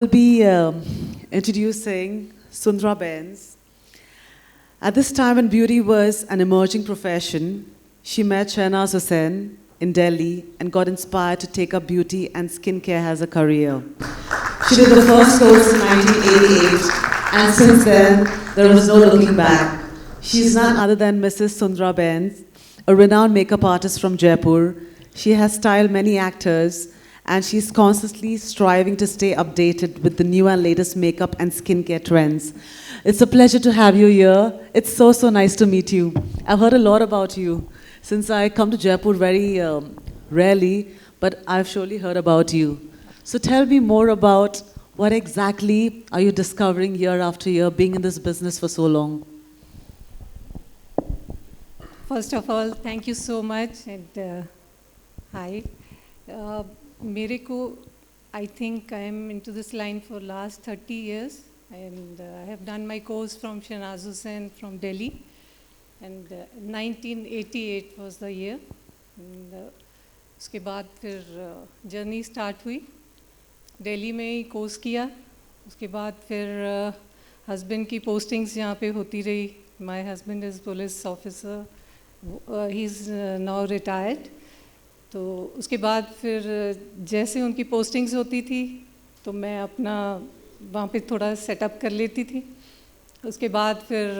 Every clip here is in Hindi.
I'll be introducing Sundra Benz. At this time when beauty was an emerging profession, she met Shahnaz Hussain in Delhi and got inspired to take up beauty and skincare as a career. She did the first course in 1988, and since then, there was no looking back. She is none other than Mrs. Sundra Benz, a renowned makeup artist from Jaipur. She has styled many actors, and she's constantly striving to stay updated with the new and latest makeup and skincare trends. It's a pleasure to have you here. It's so nice to meet you. I've heard a lot about you since I come to Jaipur very rarely, but I've surely heard about you. So tell me more about what exactly are you discovering year after year, being in this business for so long? First of all, thank you so much and hi. मेरे को I think I am into this line for last 30 years and I have done my course from Shahnaz Hussain from Delhi and 1988 was the year and उसके बाद फिर जर्नी स्टार्ट हुई दिल्ली में ही कोर्स किया उसके बाद फिर हस्बैंड की पोस्टिंग्स यहाँ पे होती रही my husband is police officer he is now retired तो उसके बाद फिर जैसे उनकी पोस्टिंग्स होती थी तो मैं अपना वहाँ पे थोड़ा सेटअप कर लेती थी उसके बाद फिर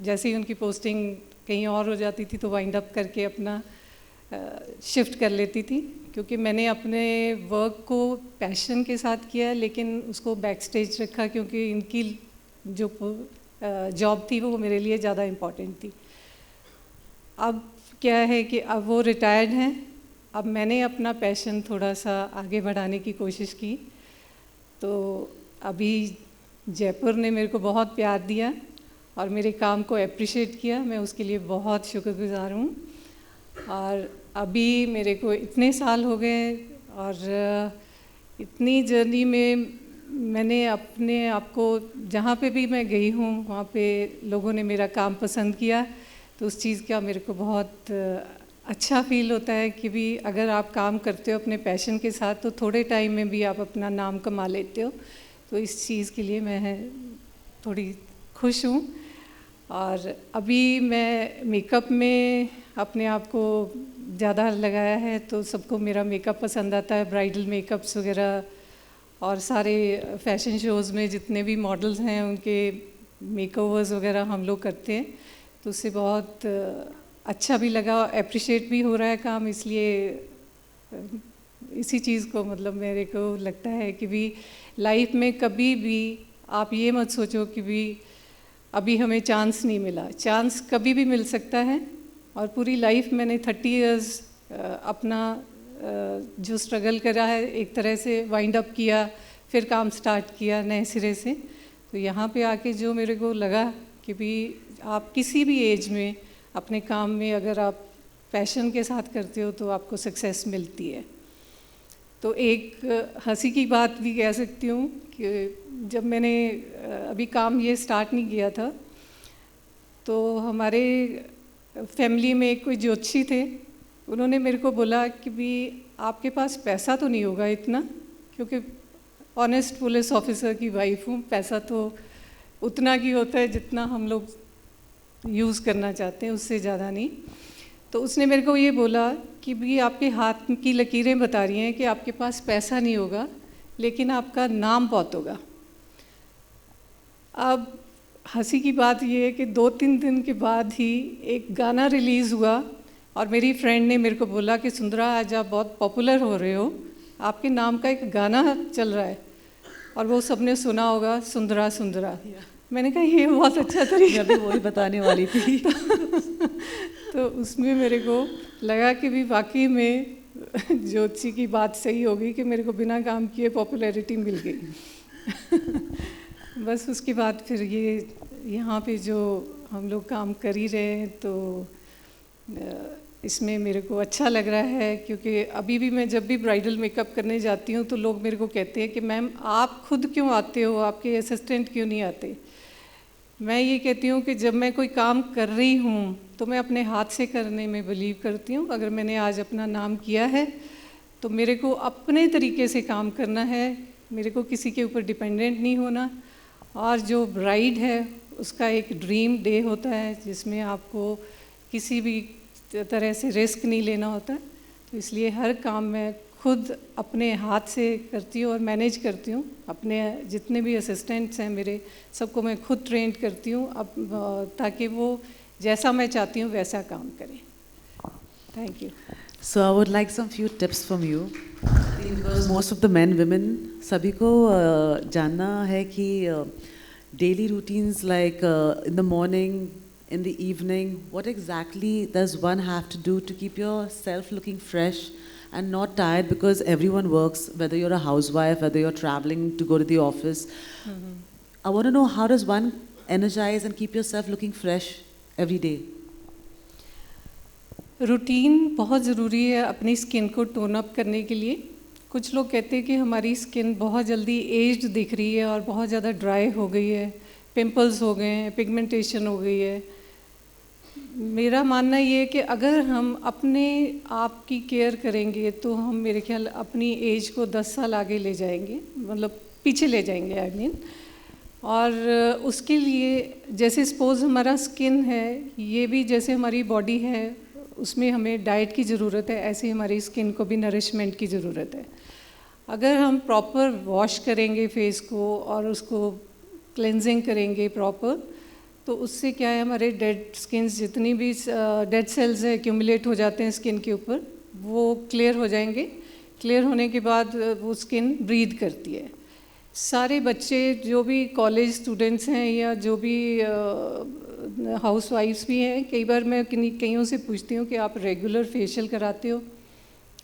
जैसे ही उनकी पोस्टिंग कहीं और हो जाती थी तो वाइंड अप करके अपना शिफ्ट कर लेती थी क्योंकि मैंने अपने वर्क को पैशन के साथ किया लेकिन उसको बैक स्टेज रखा क्योंकि इनकी जो जॉब थी वो मेरे लिए ज़्यादा इम्पॉर्टेंट थी। अब क्या है कि अब वो रिटायर्ड हैं अब मैंने अपना पैशन थोड़ा सा आगे बढ़ाने की कोशिश की तो अभी जयपुर ने मेरे को बहुत प्यार दिया और मेरे काम को अप्रिशिएट किया मैं उसके लिए बहुत शुक्रगुजार हूँ और अभी मेरे को इतने साल हो गए और इतनी जर्नी में मैंने अपने आप को जहाँ पे भी मैं गई हूँ वहाँ पे लोगों ने मेरा काम पसंद किया तो उस चीज़ का मेरे को बहुत अच्छा फील होता है कि भी अगर आप काम करते हो अपने पैशन के साथ तो थोड़े टाइम में भी आप अपना नाम कमा लेते हो तो इस चीज़ के लिए मैं थोड़ी खुश हूँ और अभी मैं मेकअप में अपने आप को ज़्यादा लगाया है तो सबको मेरा मेकअप पसंद आता है ब्राइडल मेकअप्स वगैरह और सारे फैशन शोज़ में जितने भी मॉडल्स हैं उनके मेकओवर्स वगैरह हम लोग करते हैं तो उससे बहुत अच्छा भी लगा अप्रिशिएट भी हो रहा है काम इसलिए इसी चीज़ को मतलब मेरे को लगता है कि भी लाइफ में कभी भी आप ये मत सोचो कि भी अभी हमें चांस नहीं मिला चांस कभी भी मिल सकता है और पूरी लाइफ मैंने 30 इयर्स अपना जो स्ट्रगल करा है एक तरह से वाइंड अप किया फिर काम स्टार्ट किया नए सिरे से तो यहाँ पे आके जो मेरे को लगा कि भी आप किसी भी एज में अपने काम में अगर आप पैशन के साथ करते हो तो आपको सक्सेस मिलती है तो एक हंसी की बात भी कह सकती हूँ कि जब मैंने अभी काम ये स्टार्ट नहीं किया था तो हमारे फैमिली में एक कोई ज्योतिषी थे उन्होंने मेरे को बोला कि भी आपके पास पैसा तो नहीं होगा इतना क्योंकि ऑनेस्ट पुलिस ऑफिसर की वाइफ हूँ पैसा तो उतना ही होता है जितना हम लोग यूज़ करना चाहते हैं उससे ज़्यादा नहीं तो उसने मेरे को ये बोला कि भी आपके हाथ की लकीरें बता रही हैं कि आपके पास पैसा नहीं होगा लेकिन आपका नाम बहुत होगा। अब हंसी की बात ये है कि 2-3 दिन के बाद ही एक गाना रिलीज़ हुआ और मेरी फ्रेंड ने मेरे को बोला कि सुंदरा आज आप बहुत पॉपुलर हो रहे हो आपके नाम का एक गाना चल रहा है और वो सबने सुना होगा सुंदरा सुंदरा मैंने कहा ये बहुत अच्छा तरीका मैं भी वही बताने वाली थी तो उसमें मेरे को लगा कि भी वाकई में ज्योतिषी की बात सही होगी कि मेरे को बिना काम किए पॉपुलैरिटी मिल गई बस उसके बाद फिर ये यहाँ पे जो हम लोग काम कर ही रहे हैं तो इसमें मेरे को अच्छा लग रहा है क्योंकि अभी भी मैं जब भी ब्राइडल मेकअप करने जाती हूँ तो लोग मेरे को कहते हैं कि मैम आप खुद क्यों आते हो आपके असिस्टेंट क्यों नहीं आते मैं ये कहती हूँ कि जब मैं कोई काम कर रही हूँ तो मैं अपने हाथ से करने में बिलीव करती हूँ अगर मैंने आज अपना नाम किया है तो मेरे को अपने तरीके से काम करना है मेरे को किसी के ऊपर डिपेंडेंट नहीं होना, और जो ब्राइड है उसका एक ड्रीम डे होता है जिसमें आपको किसी भी तरह से रिस्क नहीं लेना होता। तो इसलिए हर काम मैं खुद अपने हाथ से करती हूँ और मैनेज करती हूँ। अपने जितने भी असिस्टेंट्स हैं मेरे, सबको मैं खुद ट्रेन करती हूँ अब, ताकि वो जैसा मैं चाहती हूँ वैसा काम करें। Thank you. So I would like some few tips from you, because most of the men, women, सभी को जानना है कि daily routines like in the morning, in the evening, what exactly does one have to do to keep yourself looking fresh and not tired, because everyone works, whether you're a housewife, whether you're traveling to go to the office. I want to know, how does one energize and keep yourself looking fresh every day? Routine बहुत ज़रूरी है अपनी स्किन को टोन अप करने के लिए। कुछ लोग कहते हैं कि हमारी स्किन बहुत जल्दी एज्ड दिख रही है और बहुत ज़्यादा ड्राई हो गई है, पिंपल्स हो गए हैं, पिगमेंटेशन हो गई है। मेरा मानना ये है कि अगर हम अपने आप की केयर करेंगे तो हम, मेरे ख्याल, अपनी एज को 10 साल आगे ले जाएंगे, मतलब पीछे ले जाएंगे आई मीन। और उसके लिए जैसे सपोज़ हमारा स्किन है, ये भी जैसे हमारी बॉडी है उसमें हमें डाइट की ज़रूरत है, ऐसे ही हमारी स्किन को भी नरिशमेंट की ज़रूरत है। अगर हम प्रॉपर वॉश करेंगे फेस को और उसको क्लेंजिंग करेंगे प्रॉपर, तो उससे क्या है, हमारे डेड स्किन जितनी भी डेड सेल्स एक्यूमुलेट हो जाते हैं स्किन के ऊपर, वो क्लियर हो जाएंगे। क्लियर होने के बाद वो स्किन ब्रीथ करती है। सारे बच्चे जो भी कॉलेज स्टूडेंट्स हैं या जो भी हाउस वाइफ्स भी हैं, कई बार मैं कईयों से पूछती हूँ कि आप रेगुलर फेशियल कराते हो?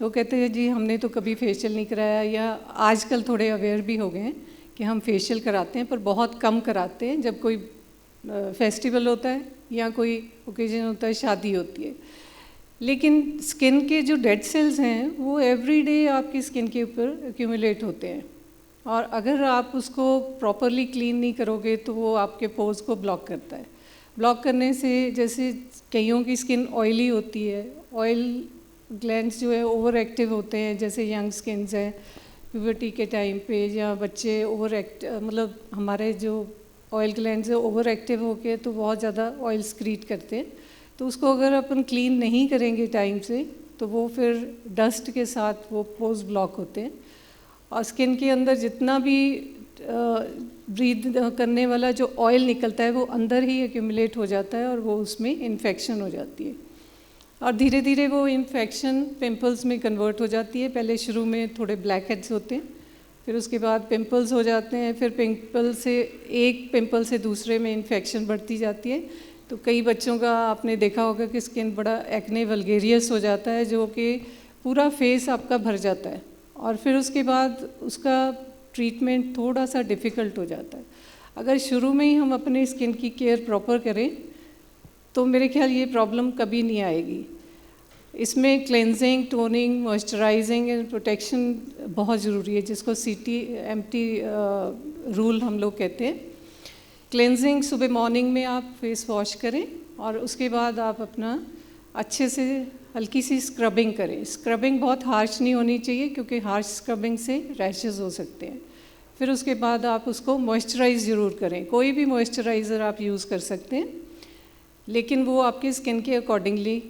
वो कहते हैं जी हमने तो कभी फेशियल नहीं कराया, या आजकल थोड़े अवेयर भी हो गए हैं कि हम फेशियल कराते हैं पर बहुत कम कराते हैं जब कोई फेस्टिवल होता है या कोई ओकेजन होता है, शादी होती है। लेकिन स्किन के जो डेड सेल्स हैं वो एवरीडे आपकी स्किन के ऊपर एक्यूमुलेट होते हैं, और अगर आप उसको प्रॉपरली क्लीन नहीं करोगे तो वो आपके पोर्स को ब्लॉक करता है। ब्लॉक करने से, जैसे कईयों की स्किन ऑयली होती है, ऑयल ग्लैंड्स जो है ओवर एक्टिव होते हैं, जैसे यंग स्किन्स हैं प्यूबर्टी के टाइम पे, या बच्चे मतलब हमारे जो ऑयल ग्लैंड्स है ओवर एक्टिव होके तो बहुत ज़्यादा ऑयल स्क्रीट करते हैं। तो उसको अगर अपन क्लीन नहीं करेंगे टाइम से तो वो फिर डस्ट के साथ वो पोर्स ब्लॉक होते हैं, और स्किन के अंदर जितना भी ब्रीथ करने वाला जो ऑयल निकलता है वो अंदर ही एक्यूमुलेट हो जाता है और वो उसमें इन्फेक्शन हो जाती है, और धीरे धीरे वो इन्फेक्शन पिंपल्स में कन्वर्ट हो जाती है। पहले शुरू में थोड़े ब्लैक हेड्स होते हैं, फिर उसके बाद पिंपल्स हो जाते हैं, फिर एक पिंपल से दूसरे में इन्फेक्शन बढ़ती जाती है। तो कई बच्चों का आपने देखा होगा कि स्किन बड़ा एक्ने वल्गेरियस हो जाता है, जो कि पूरा फेस आपका भर जाता है, और फिर उसके बाद उसका ट्रीटमेंट थोड़ा सा डिफ़िकल्ट हो जाता है। अगर शुरू में ही हम अपने स्किन की केयर प्रॉपर करें तो मेरे ख्याल ये प्रॉब्लम कभी नहीं आएगी। इसमें cleansing, toning, moisturising and protection बहुत ज़रूरी है, जिसको CTMT रूल हम लोग कहते हैं। क्लेंजिंग, सुबह मॉर्निंग में आप फेस वॉश करें और उसके बाद आप अपना अच्छे से हल्की सी स्क्रबिंग करें। स्क्रबिंग बहुत हार्श नहीं होनी चाहिए क्योंकि हार्श स्क्रबिंग से रैशेस हो सकते हैं। फिर उसके बाद आप उसको मॉइस्चराइज़ ज़रूर करें। कोई भी मॉइस्चराइज़र आप यूज़ कर सकते हैं, लेकिन वो आपकी स्किन के अकॉर्डिंगली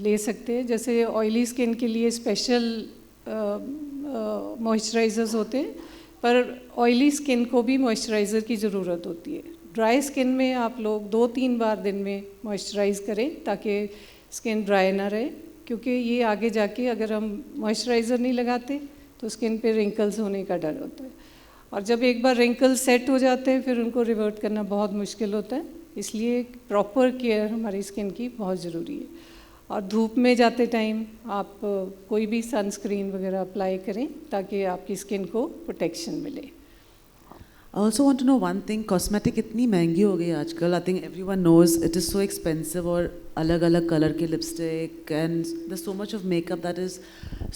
ले सकते हैं। जैसे ऑयली स्किन के लिए स्पेशल मॉइस्चराइज़र्स होते हैं, पर ऑयली स्किन को भी मॉइस्चराइज़र की ज़रूरत होती है। ड्राई स्किन में आप लोग 2-3 बार दिन में मॉइस्चराइज़ करें ताकि स्किन ड्राई ना रहे, क्योंकि ये आगे जाके अगर हम मॉइस्चराइज़र नहीं लगाते तो स्किन पे रिंकल्स होने का डर होता है, और जब एक बार रिंकल्स सेट हो जाते हैं फिर उनको रिवर्ट करना बहुत मुश्किल होता है। इसलिए प्रॉपर केयर हमारी स्किन की बहुत ज़रूरी है, और धूप में जाते टाइम आप कोई भी सनस्क्रीन वगैरह अप्लाई करें ताकि आपकी स्किन को प्रोटेक्शन मिले। I also want to know one thing, cosmetic इतनी महंगी हो गई आजकल. I think everyone knows it is so expensive, और अलग अलग कलर के lipstick and there's so much of makeup that is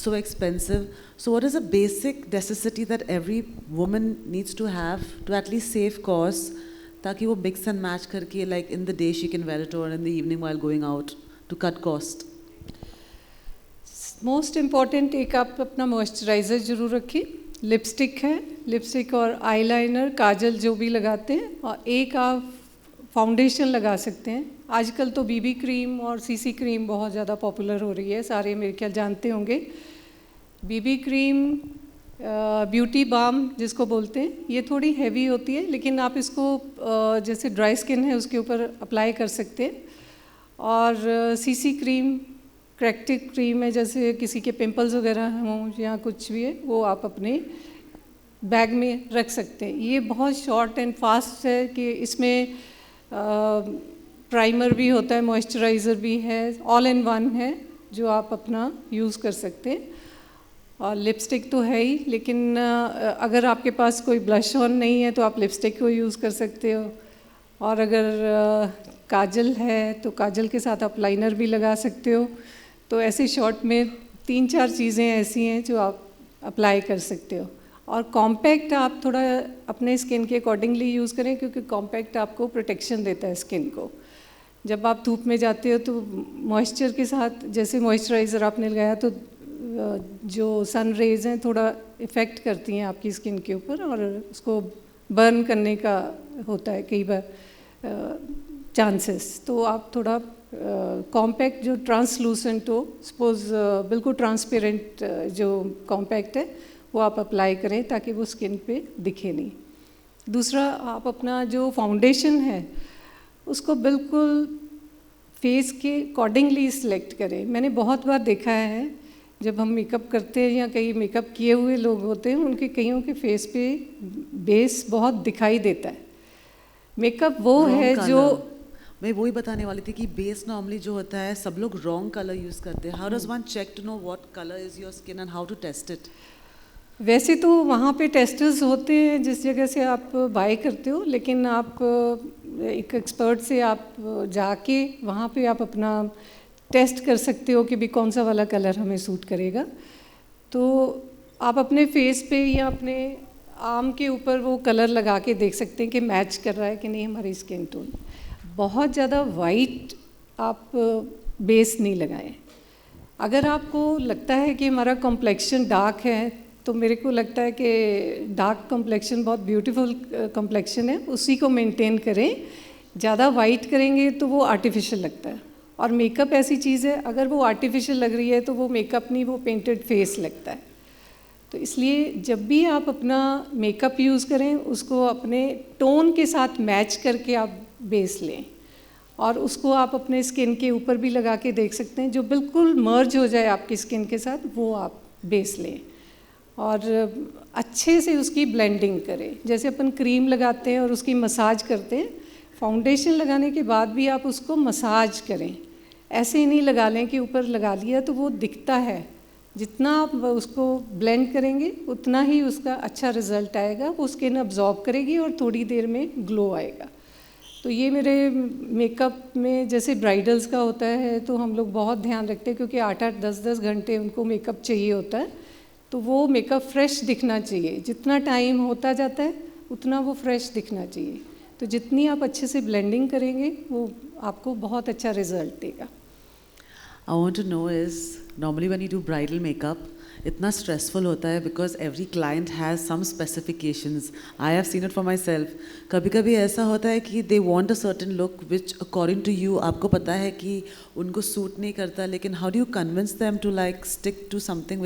so expensive. So what is a basic necessity that every woman needs to have to at least save costs, ताकि वो mix and match करके like in the day she can wear it or in the evening while going out to cut cost? Most important, एक आप अपना मॉइस्चराइज़र ज़रूर रखें, लिपस्टिक है, लिपस्टिक और आईलाइनर, काजल जो भी लगाते हैं, और एक आप फाउंडेशन लगा सकते हैं। आजकल तो बीबी क्रीम और सीसी क्रीम बहुत ज़्यादा पॉपुलर हो रही है, सारे मेरे ख्याल जानते होंगे। बीबी क्रीम ब्यूटी बाम जिसको बोलते हैं, ये थोड़ी हैवी होती है, लेकिन आप इसको जैसे ड्राई स्किन है उसके ऊपर अप्लाई कर सकते हैं। और सीसी क्रीम क्रैक्टिक क्रीम है, जैसे किसी के पिंपल्स वगैरह हों या कुछ भी है, वो आप अपने बैग में रख सकते हैं। ये बहुत शॉर्ट एंड फास्ट है कि इसमें प्राइमर भी होता है, मॉइस्चराइज़र भी है, ऑल इन वन है जो आप अपना यूज़ कर सकते हैं। और लिपस्टिक तो है ही, लेकिन अगर आपके पास कोई ब्लश ऑन नहीं है तो आप लिपस्टिक को यूज़ कर सकते हो। और अगर काजल है तो काजल के साथ आप लाइनर भी लगा सकते हो। तो ऐसे शॉर्ट में 3-4 चीज़ें ऐसी हैं जो आप अप्लाई कर सकते हो। और कॉम्पैक्ट आप थोड़ा अपने स्किन के अकॉर्डिंगली यूज़ करें, क्योंकि कॉम्पैक्ट आपको प्रोटेक्शन देता है स्किन को। जब आप धूप में जाते हो तो मॉइस्चर के साथ, जैसे मॉइस्चराइज़र आपने लगाया तो जो सन रेज़ हैं थोड़ा इफ़ेक्ट करती हैं आपकी स्किन के ऊपर, और उसको बर्न करने का होता है कई बार चांसेस। तो आप थोड़ा कॉम्पैक्ट जो ट्रांसलूसेंट हो, सपोज बिल्कुल ट्रांसपेरेंट जो कॉम्पैक्ट है वो आप अप्लाई करें ताकि वो स्किन पे दिखे नहीं। दूसरा, आप अपना जो फाउंडेशन है उसको बिल्कुल फेस के अकॉर्डिंगली सिलेक्ट करें। मैंने बहुत बार देखा है जब हम मेकअप करते हैं या कई मेकअप किए हुए लोग होते हैं, उनके कईयों के फेस पे बेस बहुत दिखाई देता है। मेकअप वो है जो, मैं वही बताने वाली थी कि बेस नॉर्मली जो होता है सब लोग रॉन्ग कलर यूज़ करते हैं। How does one check to know what colour is your skin and how to test it? वैसे तो वहाँ पे टेस्टर्स होते हैं जिस जगह से आप बाय करते हो, लेकिन आप एक एक्सपर्ट से आप जाके वहाँ पे आप अपना टेस्ट कर सकते हो कि भी कौन सा वाला कलर हमें सूट करेगा। तो आप अपने फेस पे या अपने आर्म के ऊपर वो कलर लगा के देख सकते हैं कि मैच कर रहा है कि नहीं हमारी स्किन टोन। बहुत ज़्यादा वाइट आप बेस नहीं लगाएं। अगर आपको लगता है कि हमारा कॉम्प्लेक्शन डार्क है, तो मेरे को लगता है कि डार्क कॉम्प्लेक्शन बहुत ब्यूटीफुल कॉम्प्लेक्शन है, उसी को मेंटेन करें। ज़्यादा वाइट करेंगे तो वो आर्टिफिशियल लगता है, और मेकअप ऐसी चीज़ है अगर वो आर्टिफिशियल लग रही है तो वो मेकअप नहीं, वो पेंटेड फेस लगता है। तो इसलिए जब भी आप अपना मेकअप यूज़ करें उसको अपने टोन के साथ मैच करके आप बेस लें, और उसको आप अपने स्किन के ऊपर भी लगा के देख सकते हैं। जो बिल्कुल मर्ज हो जाए आपकी स्किन के साथ वो आप बेस लें, और अच्छे से उसकी ब्लेंडिंग करें। जैसे अपन क्रीम लगाते हैं और उसकी मसाज करते हैं, फाउंडेशन लगाने के बाद भी आप उसको मसाज करें। ऐसे ही नहीं लगा लें कि ऊपर लगा लिया तो वो दिखता है। जितना आप उसको ब्लेंड करेंगे उतना ही उसका अच्छा रिज़ल्ट आएगा, वो स्किन अब्जॉर्ब करेगी और थोड़ी देर में ग्लो आएगा। तो ये मेरे मेकअप में जैसे ब्राइडल्स का होता है तो हम लोग बहुत ध्यान रखते हैं, क्योंकि 8-8, 10-10 घंटे उनको मेकअप चाहिए होता है, तो वो मेकअप फ्रेश दिखना चाहिए। जितना टाइम होता जाता है उतना वो फ्रेश दिखना चाहिए। तो जितनी आप अच्छे से ब्लेंडिंग करेंगे वो आपको बहुत अच्छा रिजल्ट देगा। I want to know is, normally when you do bridal makeup, इतना stressful होता है because every client has some specifications. I have seen it for myself. कभी कभी ऐसा होता है कि they want a certain look which according to you आपको पता है कि उनको suit नहीं करता, लेकिन how do you convince them to like stick to something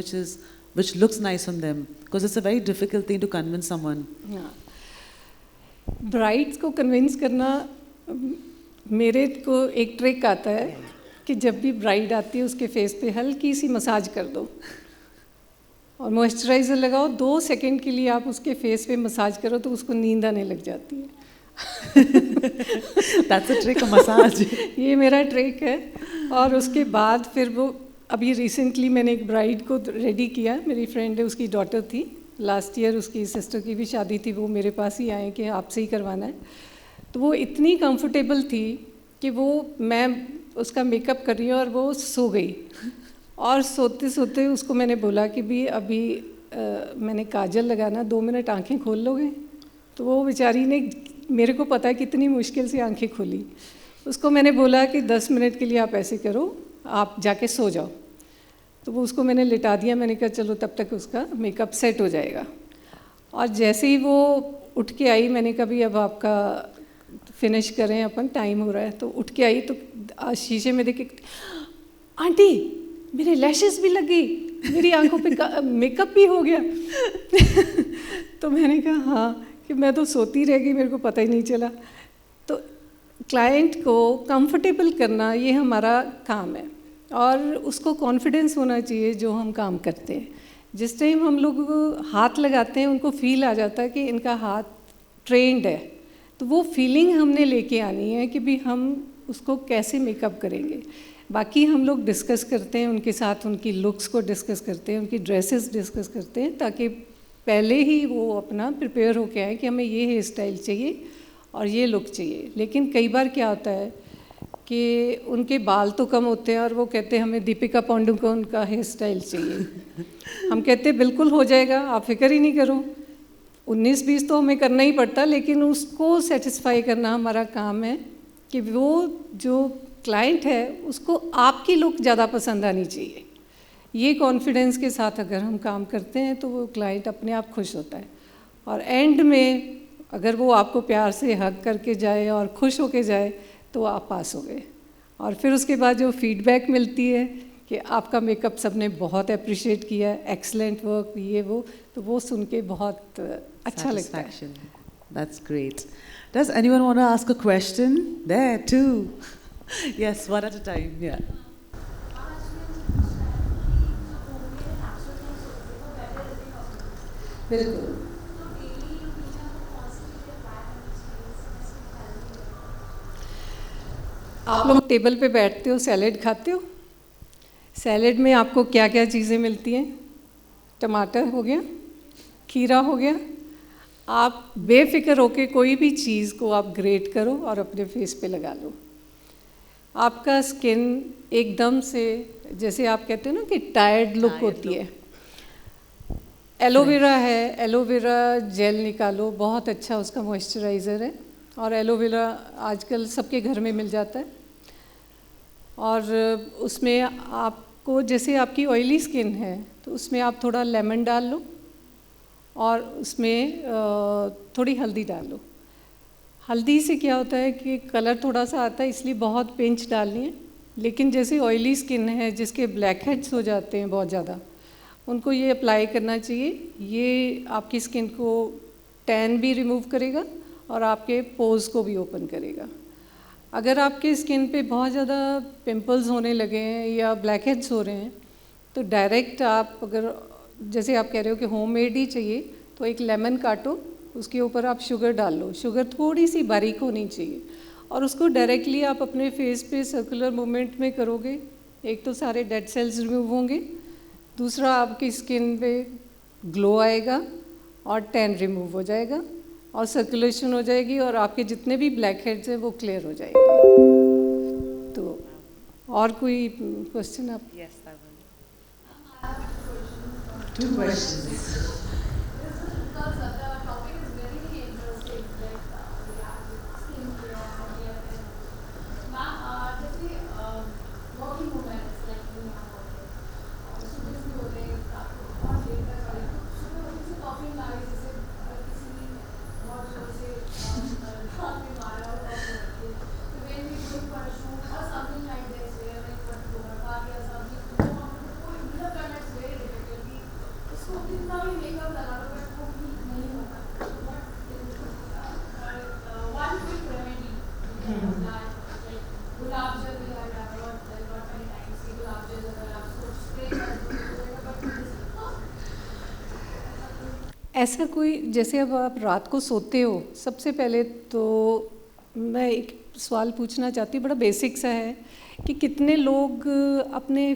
which looks nice on them? Because it's a very difficult thing to convince someone. Brides को कन्विंस करना, मेरे को एक ट्रिक आता है कि जब भी ब्राइड आती है उसके फेस पे हल्की सी मसाज कर दो और मॉइस्चराइज़र लगाओ। 2 सेकंड के लिए आप उसके फेस पे मसाज करो तो उसको नींद आने लग जाती है। That's a trick, massage. ये मेरा ट्रिक है। और उसके बाद फिर वो, अभी रिसेंटली मैंने एक ब्राइड को रेडी किया, मेरी फ्रेंड है, उसकी डॉटर थी, लास्ट ईयर उसकी सिस्टर की भी शादी थी, वो मेरे पास ही आए कि आपसे ही करवाना है। तो वो इतनी कंफर्टेबल थी कि वो, मैं उसका मेकअप कर रही हूँ और वो सो गई, और सोते सोते उसको मैंने बोला कि भी अभी मैंने काजल लगाना, 2 मिनट आंखें खोल लोगे? तो वो बेचारी ने, मेरे को पता है कितनी मुश्किल से आंखें खोली। उसको मैंने बोला कि 10 मिनट के लिए आप ऐसे करो, आप जाके सो जाओ। तो वो उसको मैंने लिटा दिया, मैंने कहा चलो तब तक उसका मेकअप सेट हो जाएगा। और जैसे ही वो उठ के आई, मैंने कहा भी अब आपका फिनिश करें, अपन टाइम हो रहा है। तो उठ के आई तो शीशे में देखे, आंटी मेरे लैशेस भी लग गई, मेरी आंखों पे मेकअप भी हो गया। तो मैंने कहा हाँ, कि मैं तो सोती रह गई, मेरे को पता ही नहीं चला। तो क्लाइंट को कंफर्टेबल करना ये हमारा काम है, और उसको कॉन्फिडेंस होना चाहिए जो हम काम करते हैं। जिस टाइम हम लोग हाथ लगाते हैं उनको फील आ जाता है कि इनका हाथ ट्रेंड है, तो वो फीलिंग हमने लेके आनी है कि भी हम उसको कैसे मेकअप करेंगे। बाकी हम लोग डिस्कस करते हैं उनके साथ, उनकी लुक्स को डिस्कस करते हैं, उनकी ड्रेसेस डिस्कस करते हैं, ताकि पहले ही वो अपना प्रिपेयर होके आए कि हमें ये हेयर स्टाइल चाहिए और ये लुक चाहिए। लेकिन कई बार क्या होता है कि उनके बाल तो कम होते हैं और वो कहते हैं हमें दीपिका पादुकोण का हेयर स्टाइल चाहिए। हम कहते हैं बिल्कुल हो जाएगा, आप फिक्र ही नहीं करो। 19-20 तो हमें करना ही पड़ता, लेकिन उसको सेटिस्फाई करना हमारा काम है कि वो जो क्लाइंट है उसको आपकी लुक ज़्यादा पसंद आनी चाहिए। ये कॉन्फिडेंस के साथ अगर हम काम करते हैं तो वो क्लाइंट अपने आप खुश होता है, और एंड में अगर वो आपको प्यार से हग करके जाए और खुश होके जाए तो आप पास हो गए। और फिर उसके बाद जो फीडबैक मिलती है कि आपका मेकअप सबने बहुत अप्रिशिएट किया, एक्सलेंट वर्क, ये वो, तो वो सुन के बहुत अच्छा लगता है। That's great. Does anyone want to ask a question? There too. Yes, one at a time. Yeah. बिल्कुल। आप लोग टेबल पे बैठते हो, सैलेड खाते हो। सैलेड में आपको क्या क्या चीज़ें मिलती हैं? टमाटर हो गया, खीरा हो गया। आप बेफिक्र होके कोई भी चीज़ को आप ग्रेट करो और अपने फेस पे लगा लो। आपका स्किन एकदम से, जैसे आप कहते हो ना कि टायर्ड लुक होती है। एलोवेरा है, एलोवेरा जेल निकालो, बहुत अच्छा उसका मॉइस्चराइज़र है, और एलोवेरा आजकल सबके घर में मिल जाता है। और उसमें आपको, जैसे आपकी ऑयली स्किन है तो उसमें आप थोड़ा लेमन डाल लो और उसमें थोड़ी हल्दी डाल लो। हल्दी से क्या होता है कि कलर थोड़ा सा आता है, इसलिए बहुत पिंच डालनी है। लेकिन जैसे ऑयली स्किन है जिसके ब्लैक हेड्स हो जाते हैं बहुत ज़्यादा, उनको ये अप्लाई करना चाहिए। ये आपकी स्किन को टैन भी रिमूव करेगा और आपके पोर्स को भी ओपन करेगा। अगर आपके स्किन पे बहुत ज़्यादा पिंपल्स होने लगे हैं या ब्लैक हेड्स हो रहे हैं, तो डायरेक्ट आप, अगर जैसे आप कह रहे हो कि होममेड ही चाहिए, तो एक लेमन काटो, उसके ऊपर आप शुगर डाल लो। शुगर थोड़ी सी बारीक होनी चाहिए, और उसको डायरेक्टली आप अपने फेस पे सर्कुलर मूवमेंट में करोगे। एक तो सारे डेड सेल्स रिमूव होंगे, दूसरा आपकी स्किन पे ग्लो आएगा और टैन रिमूव हो जाएगा और सर्कुलेशन हो जाएगी, और आपके जितने भी ब्लैक हेड्स हैं वो क्लियर हो जाएंगे। तो और कोई क्वेश्चन आप? Yes, I will. 2 questions. ऐसा कोई, जैसे अब आप रात को सोते हो, सबसे पहले तो मैं एक सवाल पूछना चाहती हूँ, बड़ा बेसिक सा है, कि कितने लोग अपने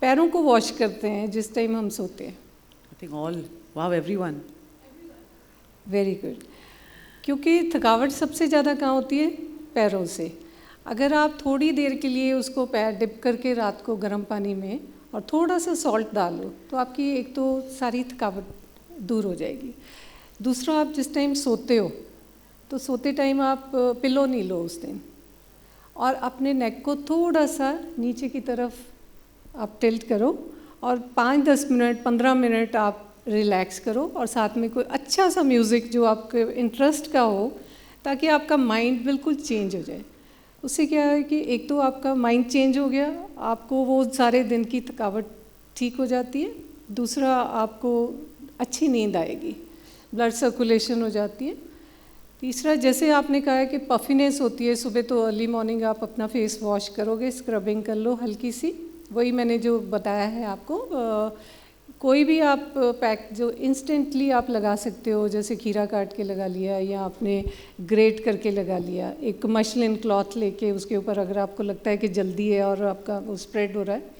पैरों को वॉश करते हैं जिस टाइम हम सोते हैं? I think all. Wow, everyone. Very good. क्योंकि थकावट सबसे ज़्यादा कहाँ होती है? पैरों से। अगर आप थोड़ी देर के लिए उसको पैर डिप करके रात को गर्म पानी में और थोड़ा सा सॉल्ट डालो, तो आपकी एक तो सारी थकावट दूर हो जाएगी। दूसरा, आप जिस टाइम सोते हो तो सोते टाइम आप पिलो नहीं लो उस दिन, और अपने नेक को थोड़ा सा नीचे की तरफ आप टिल्ट करो और 5-10 मिनट 15 मिनट आप रिलैक्स करो और साथ में कोई अच्छा सा म्यूज़िक जो आपके इंटरेस्ट का हो, ताकि आपका माइंड बिल्कुल चेंज हो जाए। उससे क्या है कि एक तो आपका माइंड चेंज हो गया, आपको वो सारे दिन की थकावट ठीक हो जाती है, दूसरा आपको अच्छी नींद आएगी, ब्लड सर्कुलेशन हो जाती है। तीसरा, जैसे आपने कहा है कि पफिनेस होती है सुबह, तो अर्ली मॉर्निंग आप अपना फेस वॉश करोगे, स्क्रबिंग कर लो हल्की सी, वही मैंने जो बताया है आपको। कोई भी आप पैक जो इंस्टेंटली आप लगा सकते हो, जैसे खीरा काट के लगा लिया या आपने ग्रेट करके लगा लिया, एक मशलिन क्लॉथ लेके उसके ऊपर अगर आपको लगता है कि जल्दी है और आपका वो स्प्रेड हो रहा है,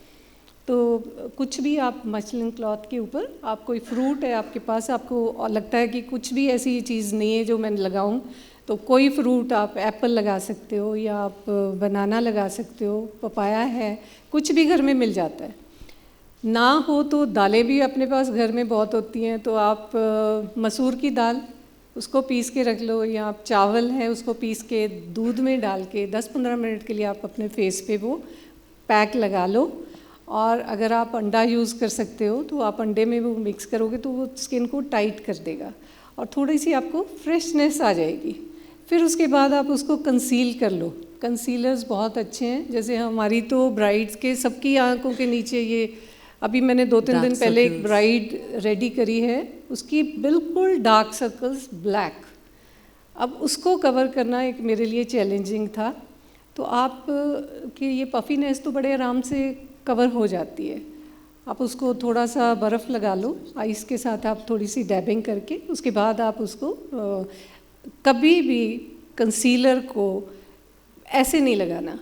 तो कुछ भी आप मशलिन क्लॉथ के ऊपर, आप कोई फ्रूट है आपके पास, आपको लगता है कि कुछ भी ऐसी चीज़ नहीं है जो मैं लगाऊं, तो कोई फ्रूट, आप एप्पल लगा सकते हो या आप बनाना लगा सकते हो, पपाया है, कुछ भी घर में मिल जाता है। ना हो तो दालें भी अपने पास घर में बहुत होती हैं, तो आप मसूर की दाल उसको पीस के रख लो, या आप चावल है उसको पीस के दूध में डाल के 10-15 मिनट के लिए आप अपने फेस पे वो पैक लगा लो। और अगर आप अंडा यूज़ कर सकते हो तो आप अंडे में वो मिक्स करोगे तो वो स्किन को टाइट कर देगा और थोड़ी सी आपको फ्रेशनेस आ जाएगी। फिर उसके बाद आप उसको कंसील कर लो। कंसीलर्स बहुत अच्छे हैं, जैसे हमारी तो ब्राइड्स के सबकी आंखों के नीचे, ये अभी मैंने 2-3 दिन पहले एक ब्राइड रेडी करी है, उसकी बिल्कुल डार्क सर्कल्स ब्लैक। अब उसको कवर करना एक मेरे लिए चैलेंजिंग था। तो आप कि ये पफीनेस तो बड़े आराम से कवर हो जाती है। आप उसको थोड़ा सा बर्फ़ लगा लो, आइस के साथ आप थोड़ी सी डैबिंग करके, उसके बाद आप उसको कभी भी कंसीलर को ऐसे नहीं लगाना।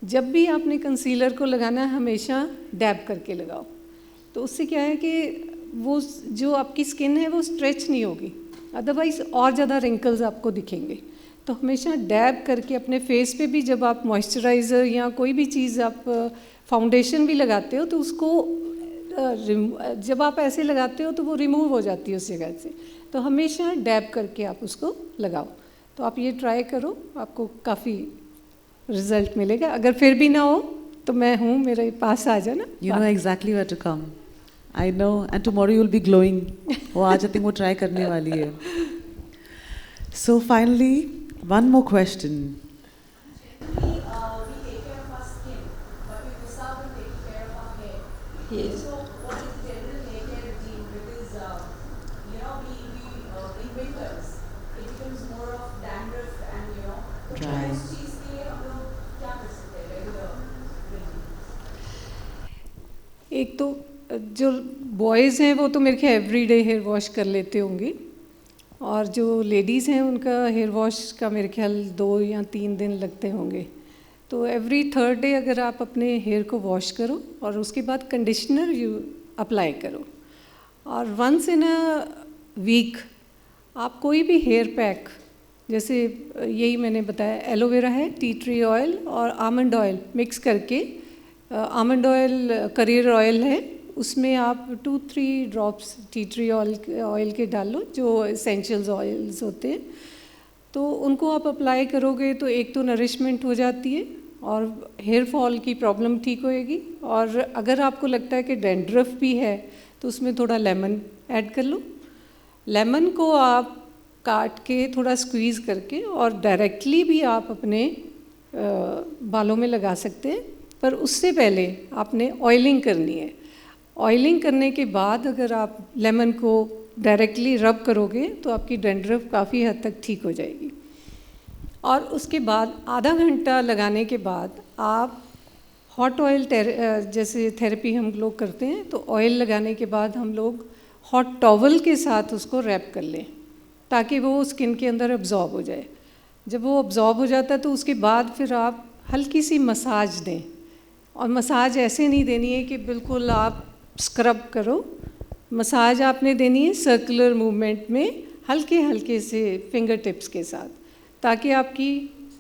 जब भी आपने कंसीलर को लगाना है हमेशा डैब करके लगाओ, तो उससे क्या है कि वो जो आपकी स्किन है वो स्ट्रेच नहीं होगी, अदरवाइज़ और ज़्यादा रिंकल्स आपको दिखेंगे। तो हमेशा डैब करके अपने फेस पे भी, जब आप मॉइस्चराइज़र या कोई भी चीज़, आप फाउंडेशन भी लगाते हो तो उसको जब आप ऐसे लगाते हो तो वो रिमूव हो जाती है उस जगह से। तो हमेशा डैब करके आप उसको लगाओ। तो आप ये ट्राई करो, आपको काफ़ी रिजल्ट मिलेगा। अगर फिर भी ना हो तो मैं हूँ, मेरे पास आ जाना। You know exactly where to come. I know, and tomorrow you will be glowing. वो आज I think वो try करने वाली है. So finally, one more question. We take care of our skin, but we miss out on taking care of our hair. Yes. So what is the general hair care routine? Because we in winters it becomes more of dandruff and Dry. उस चीज के लिए हम लोग क्या कर सकते हैं रेगुलर routine? एक तो जो बॉयज़ हैं वो तो मेरे ख्याल एवरीडे हेयर वॉश कर लेते होंगे, और जो लेडीज़ हैं उनका हेयर वॉश का मेरे ख्याल 2 या 3 दिन लगते होंगे। तो एवरी 3rd डे अगर आप अपने हेयर को वॉश करो और उसके बाद कंडीशनर अप्लाई करो, और वंस इन अ वीक आप कोई भी हेयर पैक, जैसे यही मैंने बताया, एलोवेरा है, टी ट्री ऑयल और आमंड ऑयल मिक्स करके, आमंड ऑयल करियर ऑयल है, उसमें आप 2-3 ड्रॉप्स टी ट्री ऑयल के डाल लो, जो एसेंशियल्स ऑयल्स होते हैं, तो उनको आप अप्लाई करोगे तो एक तो नरिशमेंट हो जाती है और हेयर फॉल की प्रॉब्लम ठीक होएगी। और अगर आपको लगता है कि डैंड्रफ भी है तो उसमें थोड़ा लेमन ऐड कर लो। लेमन को आप काट के थोड़ा स्क्वीज़ करके और डायरेक्टली भी आप अपने बालों में लगा सकते हैं, पर उससे पहले आपने ऑयलिंग करनी है। ऑयलिंग करने के बाद अगर आप लेमन को डायरेक्टली रब करोगे तो आपकी डैंड्रफ काफ़ी हद तक ठीक हो जाएगी। और उसके बाद आधा घंटा लगाने के बाद आप हॉट ऑयल, जैसे थेरेपी हम लोग करते हैं, तो ऑयल लगाने के बाद हम लोग हॉट टॉवल के साथ उसको रैप कर लें ताकि वो स्किन के अंदर अब्जॉर्ब हो जाए। जब वो अब्जॉर्ब हो जाता है तो उसके बाद फिर आप हल्की सी मसाज दें, और मसाज ऐसे नहीं देनी है कि बिल्कुल आप स्क्रब करो। मसाज आपने देनी है सर्कुलर मूवमेंट में, हल्के हल्के से फिंगर टिप्स के साथ, ताकि आपकी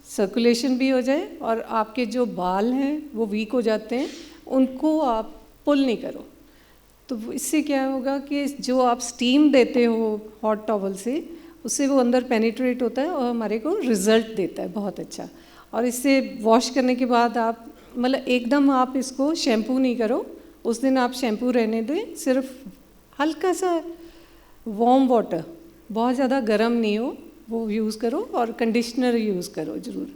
सर्कुलेशन भी हो जाए और आपके जो बाल हैं वो वीक हो जाते हैं उनको आप पुल नहीं करो। तो इससे क्या होगा कि जो आप स्टीम देते हो हॉट टॉवल से, उससे वो अंदर पेनिट्रेट होता है और हमारे को रिज़ल्ट देता है बहुत अच्छा। और इससे वॉश करने के बाद आप मतलब एकदम आप इसको शैम्पू नहीं करो, उस दिन आप शैम्पू रहने दें, सिर्फ हल्का सा वार्म वाटर, बहुत ज़्यादा गर्म नहीं हो, वो यूज़ करो, और कंडीशनर यूज़ करो ज़रूर।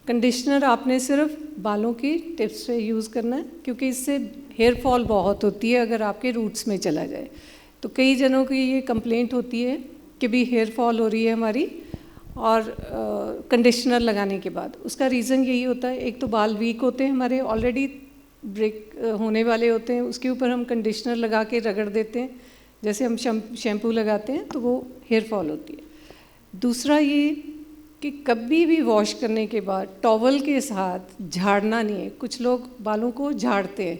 कंडीशनर आपने सिर्फ बालों की टिप्स पे यूज़ करना है, क्योंकि इससे हेयर फॉल बहुत होती है अगर आपके रूट्स में चला जाए। तो कई जनों की ये कंप्लेंट होती है कि भी हेयर फॉल हो रही है हमारी, और कंडीशनर लगाने के बाद। उसका रीज़न यही होता है, एक तो बाल वीक होते हैं हमारे, ऑलरेडी ब्रेक होने वाले होते हैं, उसके ऊपर हम कंडीशनर लगा के रगड़ देते हैं, जैसे हम शैम्पू लगाते हैं, तो वो हेयर फॉल होती है। दूसरा ये कि कभी भी वॉश करने के बाद टॉवल के साथ झाड़ना नहीं है। कुछ लोग बालों को झाड़ते हैं,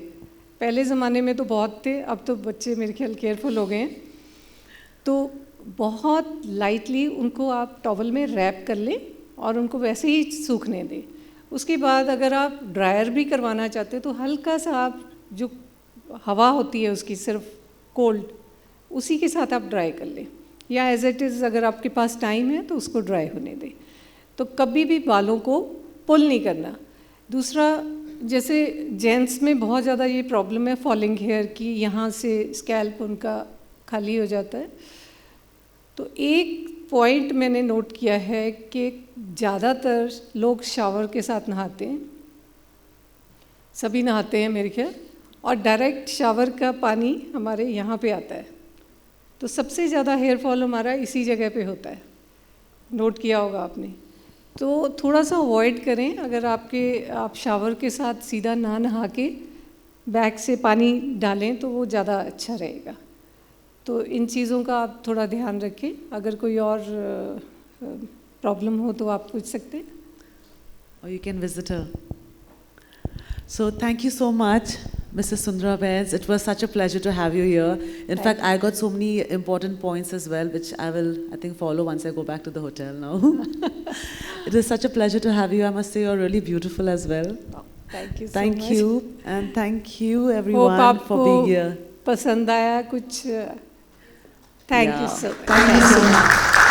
पहले ज़माने में तो बहुत थे, अब तो बच्चे मेरे ख्याल केयरफुल हो गए हैं, तो बहुत लाइटली उनको आप टॉवल में रैप कर लें और उनको वैसे ही सूखने दें। उसके बाद अगर आप ड्रायर भी करवाना चाहते हैं तो हल्का सा आप जो हवा होती है उसकी सिर्फ कोल्ड, उसी के साथ आप ड्राई कर लें, या एज इट इज़ अगर आपके पास टाइम है तो उसको ड्राई होने दें। तो कभी भी बालों को पुल नहीं करना। दूसरा, जैसे जेंट्स में बहुत ज़्यादा ये प्रॉब्लम है फॉलिंग हेयर की, यहाँ से स्कैल्प उनका खाली हो जाता है। तो एक पॉइंट मैंने नोट किया है कि ज़्यादातर लोग शावर के साथ नहाते हैं, सभी नहाते हैं मेरे ख्याल, और डायरेक्ट शावर का पानी हमारे यहाँ पे आता है, तो सबसे ज़्यादा हेयर फॉल हमारा इसी जगह पे होता है, नोट किया होगा आपने। तो थोड़ा सा अवॉइड करें, अगर आप शावर के साथ सीधा ना नहा के बैक से पानी डालें तो वो ज़्यादा अच्छा रहेगा। तो इन चीज़ों का आप थोड़ा ध्यान रखें। अगर कोई और प्रॉब्लम हो तो आप पूछ सकते हैं। Or you can visit her. So thank you so much, Mrs. Sundra Bains. It was such a pleasure to have you here. In fact, I got so many important points as well, which I will, I think, follow once I go back to the hotel now. It is such a pleasure to have you. I must say you're really beautiful as well. Oh, thank you so Thank much. you, and thank you Hope everyone for being here. पसंद आया कुछ। Thank you so much. Thank you so much.